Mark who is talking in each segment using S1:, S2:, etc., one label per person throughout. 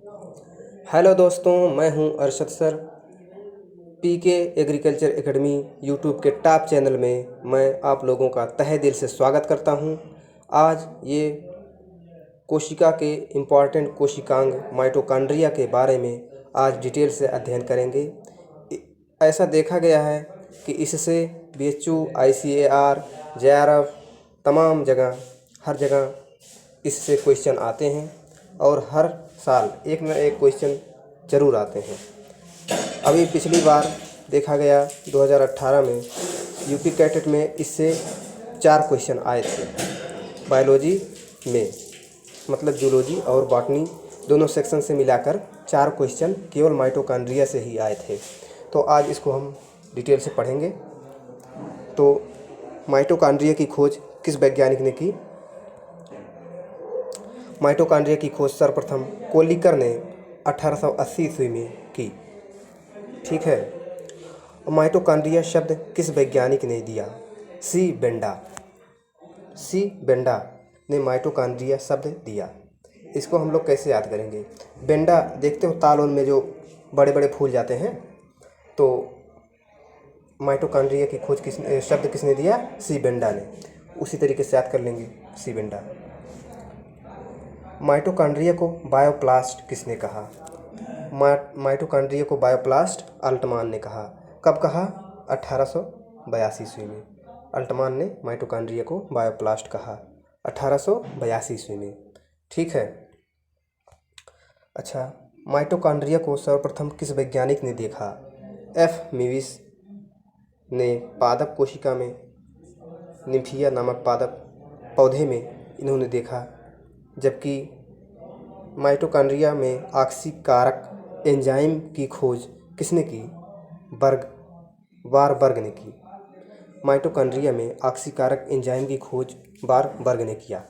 S1: Hello दोस्तों, मैं हूं अरशद सर। पीके एग्रीकल्चर एकेडमी यूट्यूब के टॉप चैनल में मैं आप लोगों का तहे दिल से स्वागत करता हूं। आज ये कोशिका के इम्पॉर्टेंट कोशिकांग माइटोकॉन्ड्रिया के बारे में आज डिटेल से अध्ययन करेंगे। ऐसा देखा गया है कि इससे बीएचयू, आईसीएआर, जेआरएफ तमाम जगह हर जगह इससे क्वेश्चन आते हैं और हर साल एक न एक क्वेश्चन ज़रूर आते हैं। अभी पिछली बार देखा गया 2018 में यूपी कैटेट में इससे 4 क्वेश्चन आए थे। बायोलॉजी में मतलब जूलॉजी और बॉटनी दोनों सेक्शन से मिलाकर 4 क्वेश्चन केवल माइटोकॉन्ड्रिया से ही आए थे। तो आज इसको हम डिटेल से पढ़ेंगे। तो माइटोकॉन्ड्रिया की खोज किस वैज्ञानिक ने की? माइटोकॉन्ड्रिया की खोज सर्वप्रथम कोलिकर ने 1880 ईस्वी में की। ठीक है। माइटोकॉन्ड्रिया शब्द किस वैज्ञानिक ने दिया? सी बेंडा ने माइटोकॉन्ड्रिया शब्द दिया। इसको हम लोग कैसे याद करेंगे? बेंडा देखते हो ताल में जो बड़े बड़े फूल जाते हैं, तो माइटोकॉन्ड्रिया की खोज शब्द किसने दिया? सी बेंडा ने। उसी तरीके से याद कर लेंगे सी बेंडा। माइटोकॉन्ड्रिया को बायोप्लास्ट किसने कहा? माइटोकॉन्ड्रिया को बायोप्लास्ट अल्टमान ने कहा। कब कहा? 1882 ईस्वी में अल्टमान ने माइटोकॉन्ड्रिया को बायोप्लास्ट कहा, 1882 ईस्वी में। ठीक है। अच्छा, माइटोकॉन्ड्रिया को सर्वप्रथम किस वैज्ञानिक ने देखा? एफ मीविस ने पादप कोशिका में, निम्फिया नामक पादप पौधे में इन्होंने देखा। जबकि माइटोकॉन्ड्रिया में ऑक्सीकारक एंजाइम की खोज किसने की? वारबर्ग ने की। माइटोकॉन्ड्रिया में ऑक्सीकारक एंजाइम की खोज वारबर्ग ने किया।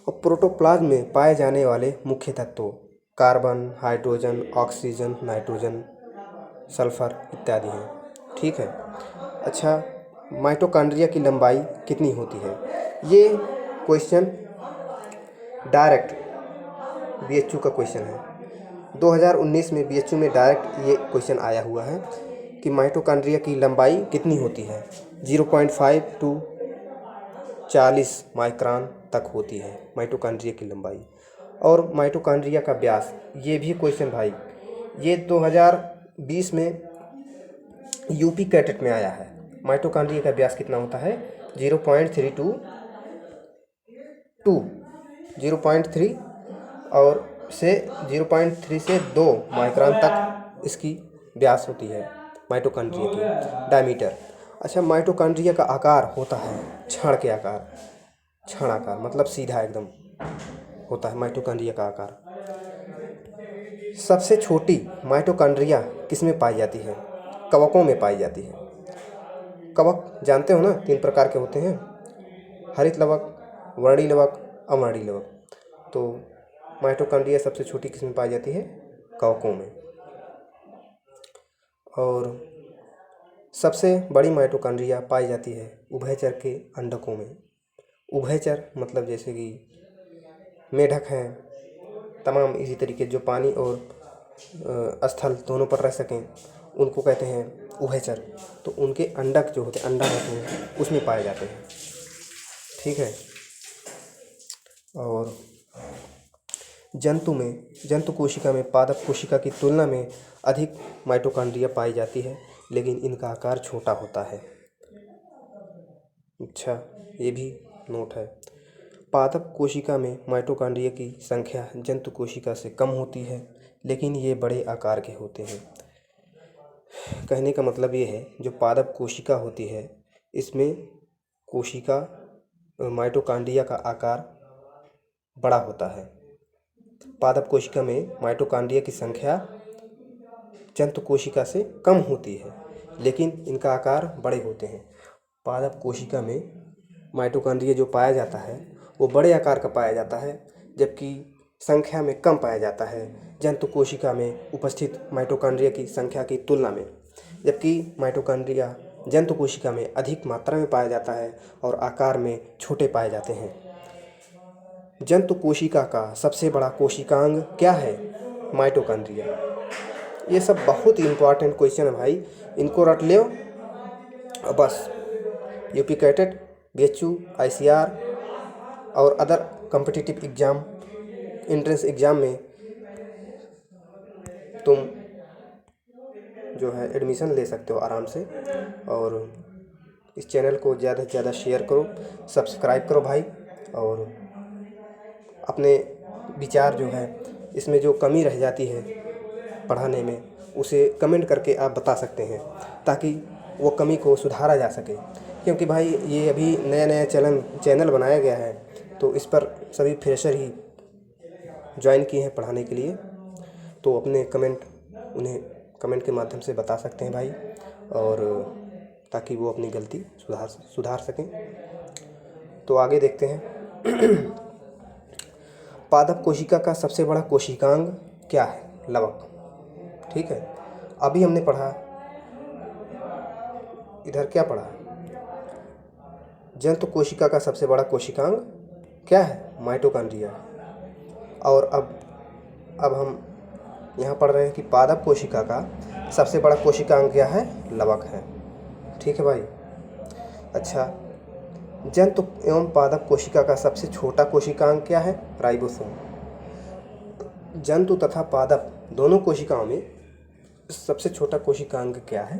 S1: और प्रोटोप्लाज्म में पाए जाने वाले मुख्य तत्वों carbon, hydrogen, oxygen, nitrogen, sulphur इत्यादि हैं। ठीक है। अच्छा, माइटोकॉन्ड्रिया की लंबाई कितनी होती है? ये क्वेश्चन डायरेक्ट बीएचयू का क्वेश्चन है। 2019 में बीएचयू में डायरेक्ट ये क्वेश्चन आया हुआ है कि माइटोकॉन्ड्रिया की लंबाई कितनी होती है? 0.5 टू 40 माइक्रोन तक होती है माइटोकॉन्ड्रिया की लंबाई। और माइटोकॉन्ड्रिया का व्यास, ये भी क्वेश्चन भाई, ये 2020 में यूपी कैटेट में आया है। माइटोकॉन्ड्रिया का व्यास कितना होता है? 0.3 और से 0.3 से 2 माइक्रोन तक इसकी व्यास होती है माइटोकॉन्ड्रिया की डायमीटर। अच्छा, माइटोकॉन्ड्रिया का आकार होता है छड़ के आकार, छड़ आकार मतलब सीधा एकदम होता है माइटोकॉन्ड्रिया का आकार। सबसे छोटी माइटोकॉन्ड्रिया किसमें पाई जाती है? कवकों में पाई जाती है। कवक जानते हो ना, 3 प्रकार के होते हैं, हरित लवक, वर्णी लवक, अवर्णी लवक। तो माइटोकॉन्ड्रिया सबसे छोटी किस्म पाई जाती है कवकों में। और सबसे बड़ी माइटोकॉन्ड्रिया पाई जाती है उभयचर के अंडकों में। उभयचर मतलब जैसे कि मेढक हैं, तमाम इसी तरीके जो पानी और स्थल दोनों पर रह सकें, उनको कहते हैं उभयचर। तो उनके अंडक जो होते हैं, अंडा होते हैं, उसमें पाए जाते हैं। ठीक है। और जंतु कोशिका में पादप कोशिका की तुलना में अधिक माइटोकॉन्ड्रिया पाई जाती है, लेकिन इनका आकार छोटा होता है। अच्छा, ये भी नोट है। पादप कोशिका में माइटोकॉन्ड्रिया की संख्या जंतु कोशिका से कम होती है, लेकिन ये बड़े आकार के होते हैं। कहने का मतलब ये है, जो पादप कोशिका होती है इसमें कोशिका माइटोकॉन्ड्रिया का आकार बड़ा होता है। पादप कोशिका में माइटोकॉन्ड्रिया की संख्या जंतु कोशिका से कम होती है, लेकिन इनका आकार बड़े होते हैं। पादप कोशिका में माइटोकॉन्ड्रिया जो पाया जाता है वो बड़े आकार का पाया जाता है, जबकि संख्या में कम पाया जाता है जंतु कोशिका में उपस्थित माइटोकॉन्ड्रिया की संख्या की तुलना में। जबकि माइटोकॉन्ड्रिया जंतु कोशिका में अधिक मात्रा में पाया जाता है और आकार में छोटे पाए जाते हैं। जंतु कोशिका का सबसे बड़ा कोशिकांग क्या है? माइटोकॉन्ड्रिया। ये सब बहुत इम्पोर्टेंट क्वेश्चन है भाई, इनको रट लो और बस। यूपी कैटेट, बीएचयू, आईसीआर और other competitive exam, entrance exam में तुम जो है एडमिशन ले सकते हो आराम से। और इस चैनल को ज़्यादा से ज़्यादा शेयर करो, सब्सक्राइब करो भाई। और अपने विचार जो है, इसमें जो कमी रह जाती है पढ़ाने में, उसे कमेंट करके आप बता सकते हैं, ताकि वो कमी को सुधारा जा सके। क्योंकि भाई ये अभी नया नया चैनल बनाया गया है, तो इस पर सभी फ्रेशर ही ज्वाइन किए हैं पढ़ाने के लिए। तो अपने कमेंट उन्हें कमेंट के माध्यम से बता सकते हैं भाई, और ताकि वो अपनी गलती सुधार सकें। तो आगे देखते हैं। पादप कोशिका का सबसे बड़ा कोशिकांग क्या है? लवक। ठीक है, अभी हमने पढ़ा, इधर क्या पढ़ा? जंतु कोशिका का सबसे बड़ा कोशिकांग क्या है? माइटोकॉन्ड्रिया। और अब हम यहाँ पढ़ रहे हैं कि पादप कोशिका का सबसे बड़ा कोशिकांग क्या है? लवक है। ठीक है भाई। अच्छा, जंतु एवं पादप कोशिका का सबसे छोटा कोशिकांग क्या है? राइबोसोम। जंतु तथा पादप दोनों कोशिकाओं में सबसे छोटा कोशिकांग क्या है?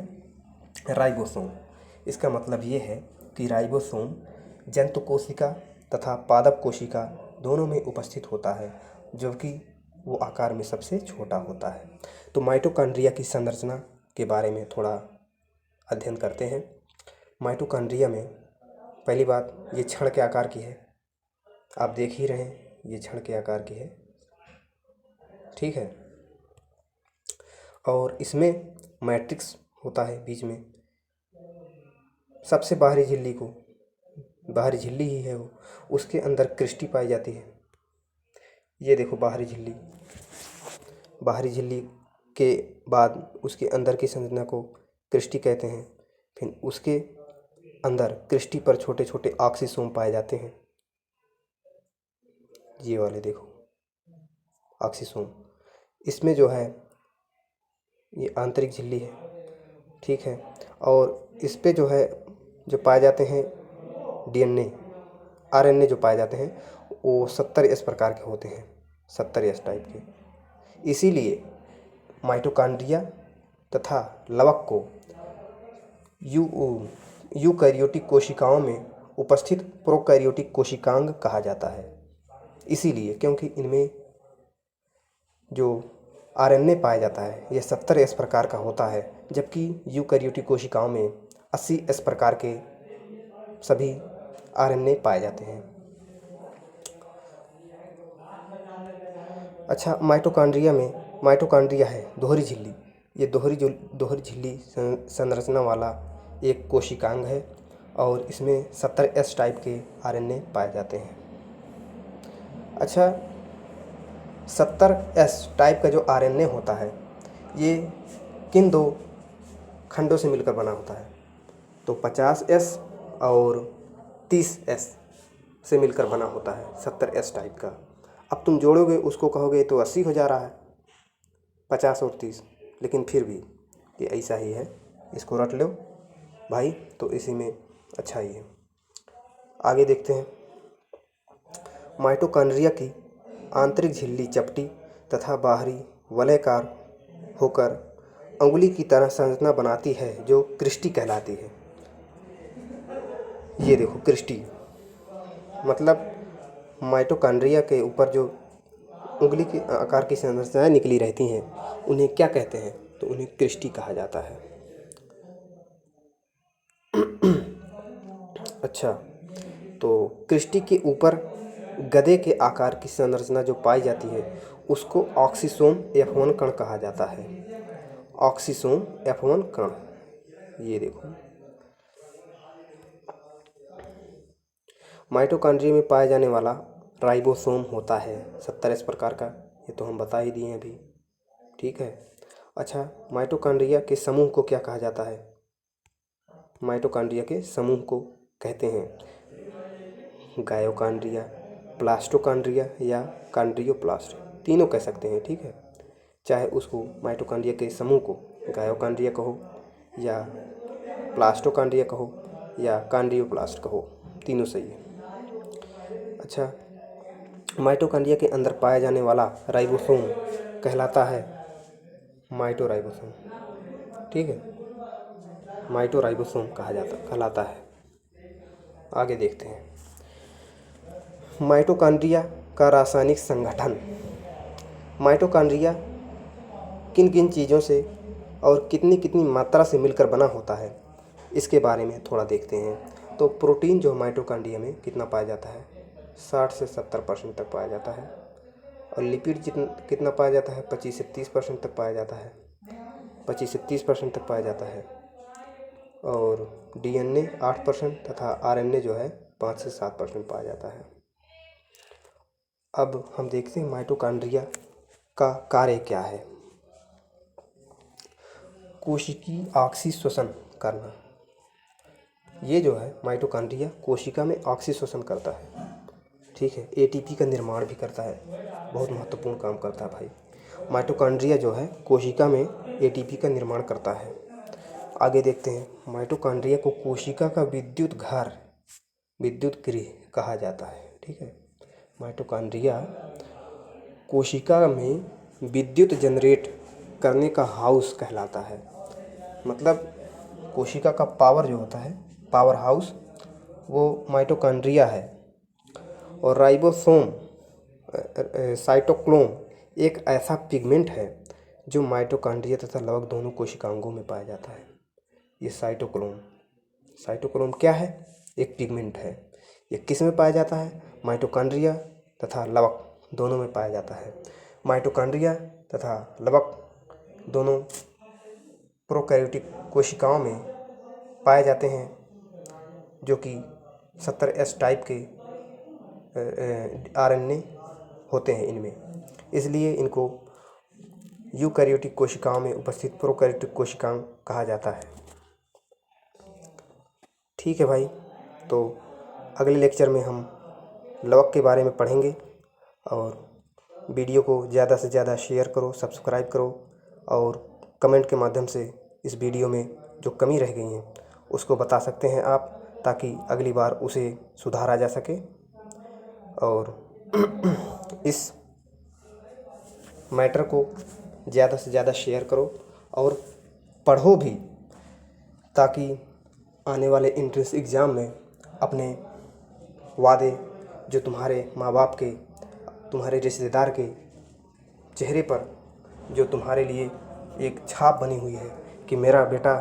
S1: राइबोसोम। इसका मतलब ये है कि राइबोसोम जंतु कोशिका तथा पादप कोशिका दोनों में उपस्थित होता है, जबकि वो आकार में सबसे छोटा होता है। तो माइटोकॉन्ड्रिया की संरचना के बारे में थोड़ा अध्ययन करते हैं। माइटोकॉन्ड्रिया में पहली बात, ये छड़ के आकार की है। आप देख ही रहे हैं, ये छड़ के आकार की है। ठीक है, और इसमें मैट्रिक्स होता है बीच में। सबसे बाहरी झिल्ली ही है वो, उसके अंदर क्रिस्टी पाई जाती है। ये देखो बाहरी झिल्ली के बाद उसके अंदर की संरचना को क्रिस्टी कहते हैं। फिर उसके अंदर क्रिस्टी पर छोटे छोटे ऑक्सीसोम पाए जाते हैं। ये वाले देखो ऑक्सीसोम। इसमें जो है ये आंतरिक झिल्ली है। ठीक है, और इस पे जो है जो पाए जाते हैं डीएनए, आरएनए जो पाए जाते हैं वो 70S प्रकार के होते हैं, 70S टाइप के। इसीलिए माइटोकॉन्ड्रिया तथा लवक को यूकैरियोटिक कोशिकाओं में उपस्थित प्रोकैरियोटिक कोशिकांग कहा जाता है। इसीलिए क्योंकि इनमें जो आरएनए पाया जाता है ये 70S प्रकार का होता है, जबकि यूकैरियोटिक कोशिकाओं में 80S प्रकार के सभी आरएनए पाए जाते हैं। अच्छा, माइटोकॉन्ड्रिया है दोहरी झिल्ली। ये दोहरी झिल्ली संरचना वाला एक कोशिकांग है, और इसमें 70S टाइप के आरएनए पाए जाते हैं। अच्छा, 70S टाइप का जो आरएनए होता है ये किन दो खंडों से मिलकर बना होता है? तो 50S और 30S से मिलकर बना होता है 70S टाइप का। अब तुम जोड़ोगे उसको, कहोगे तो 80 हो जा रहा है, 50 और 30, लेकिन फिर भी ये ऐसा ही है। इसको रट लो भाई, तो इसी में अच्छा ही है। आगे देखते हैं। माइटोकॉन्ड्रिया की आंतरिक झिल्ली चपटी तथा बाहरी वलयकार होकर अंगुली की तरह संरचना बनाती है, जो क्रिस्टी कहलाती है। ये देखो क्रिस्टी, मतलब माइटोकॉन्ड्रिया के ऊपर जो उंगली के आकार की संरचनाएं निकली रहती हैं उन्हें क्या कहते हैं? तो उन्हें क्रिस्टी कहा जाता है। अच्छा, तो क्रिस्टी के ऊपर गधे के आकार की संरचना जो पाई जाती है उसको ऑक्सीसोम F1 कण कहा जाता है। ऑक्सीसोम F1 कण, ये देखो। माइटोकॉन्ड्रिया में पाया जाने वाला राइबोसोम होता है 70S प्रकार का, ये तो हम बता ही दिए अभी। ठीक है। अच्छा, माइटोकॉन्ड्रिया के समूह को क्या कहा जाता है? माइटोकॉन्ड्रिया के समूह को कहते हैं गायोकॉन्ड्रिया, प्लास्टोकॉन्ड्रिया या कॉन्ड्रियोप्लास्ट, तीनों कह सकते हैं, ठीक है। चाहे उसको माइटोकॉन्ड्रिया के समूह को गायोकॉन्ड्रिया कहो या प्लास्टोकॉन्ड्रिया कहो या कॉन्ड्रियोप्लास्ट कहो, तीनों सही है। अच्छा, माइटोकॉन्ड्रिया के अंदर पाया जाने वाला राइबोसोम कहलाता है माइटोराइबोसोम, ठीक है, माइटोराइबोसोम कहलाता है। आगे देखते हैं माइटोकॉन्ड्रिया का रासायनिक संगठन। माइटोकॉन्ड्रिया किन किन चीज़ों से और कितनी कितनी मात्रा से मिलकर बना होता है, इसके बारे में थोड़ा देखते हैं। तो प्रोटीन जो माइटोकॉन्ड्रिया में कितना पाया जाता है, 60 से 70% तक पाया जाता है। और लिपिड कितना पाया जाता है, 25 से 30% तक पाया जाता है, 25 से 30% तक पाया जाता है। और DNA 8% तथा RNA जो है 5 से 7% पाया जाता है। अब हम देखते हैं माइटोकॉन्ड्रिया का कार्य क्या है। कोशिकीय ऑक्सीश्वसन करना, ये जो है माइटोकॉन्ड्रिया कोशिका में ऑक्सीश्वसन करता है, ठीक है। ATP का निर्माण भी करता है, बहुत महत्वपूर्ण काम करता है भाई। माइटोकॉन्ड्रिया जो है कोशिका में ATP का निर्माण करता है। आगे देखते हैं माइटोकॉन्ड्रिया को कोशिका का विद्युत घर, विद्युत गृह कहा जाता है, ठीक है। माइटोकॉन्ड्रिया कोशिका में विद्युत जनरेट करने का हाउस कहलाता है। मतलब कोशिका का पावर जो होता है, पावर हाउस, वो माइटोकॉन्ड्रिया है। और राइबोसोम, साइटोक्रोम एक ऐसा पिगमेंट है जो माइटोकॉन्ड्रिया तथा लगभग दोनों कोशिकांगों में पाया जाता है। ये साइटोक्रोम क्या है, एक पिगमेंट है। ये किस में पाया जाता है, माइटोकॉन्ड्रिया तथा लवक दोनों में पाया जाता है। माइटोकॉन्ड्रिया तथा लवक दोनों प्रोकैरियोटिक कोशिकाओं में पाए जाते हैं, जो कि 70S टाइप के RNA होते हैं इनमें, इसलिए इनको यूकैरियोटिक कोशिकाओं में उपस्थित प्रोकैरियोटिक कोशिकाएं कहा जाता है, ठीक है भाई। तो अगले लेक्चर में हम लवक के बारे में पढ़ेंगे। और वीडियो को ज़्यादा से ज़्यादा शेयर करो, सब्सक्राइब करो और कमेंट के माध्यम से इस वीडियो में जो कमी रह गई हैं उसको बता सकते हैं आप, ताकि अगली बार उसे सुधारा जा सके। और इस मैटर को ज़्यादा से ज़्यादा शेयर करो और पढ़ो भी, ताकि आने वाले एंट्रेंस एग्ज़ाम में अपने वादे जो तुम्हारे माँ बाप के, तुम्हारे रिश्तेदार के चेहरे पर जो तुम्हारे लिए एक छाप बनी हुई है कि मेरा बेटा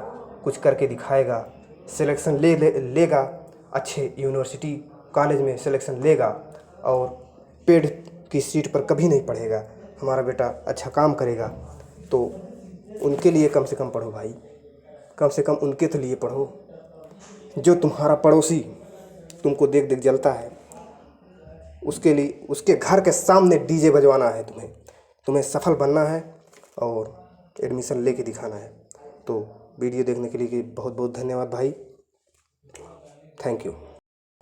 S1: कुछ करके दिखाएगा, सिलेक्शन लेगा, अच्छे यूनिवर्सिटी कॉलेज में सिलेक्शन लेगा और पेड की सीट पर कभी नहीं पढ़ेगा, हमारा बेटा अच्छा काम करेगा, तो उनके लिए कम से कम पढ़ो भाई, कम से कम उनके तो लिए पढ़ो। जो तुम्हारा पड़ोसी तुमको देख देख जलता है, उसके लिए उसके घर के सामने DJ बजवाना है, तुम्हें सफल बनना है और एडमिशन लेके दिखाना है। तो वीडियो देखने के लिए बहुत बहुत धन्यवाद भाई, थैंक यू।